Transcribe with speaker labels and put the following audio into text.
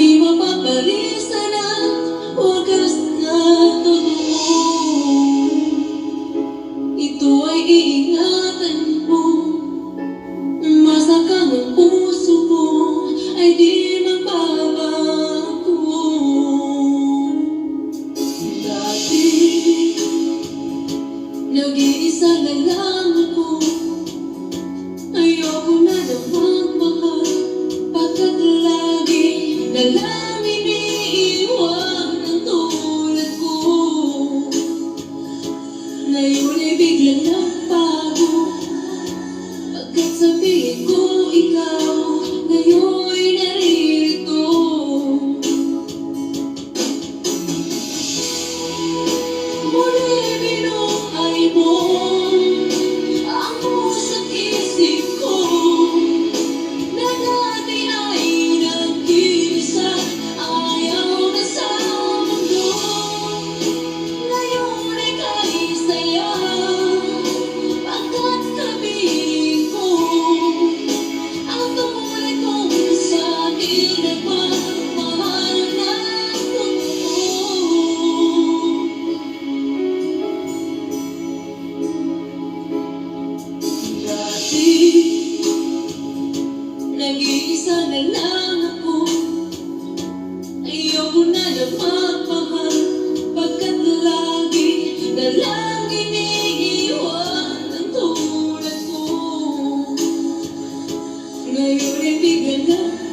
Speaker 1: di mapapalisan ang wagas na totoo. Ito ay iingatan mo, masakang ang puso mo ay di magbabago. Dati, nag-iisa na lang ako, ayoko na magmahal, pagkat lagi na lang iniiwan ang tulad ko. Ngayon ay biglang nagbago, pagkat sabihin ko ikaw ngayon naririto. Muli binuhay mo ang pusat isip ko, na dati ay nag-iisa, ayaw na sa mundo. Ngayon ay kaisaya, pagkat sabihin ko ang tunay kong sa akin nagmamahal na totoo. Dati, nag-iisa na lang ako, ayoko na magmahal, pagkat lagi na lang iniiwan ang tulad ko. Ngayon ay biglang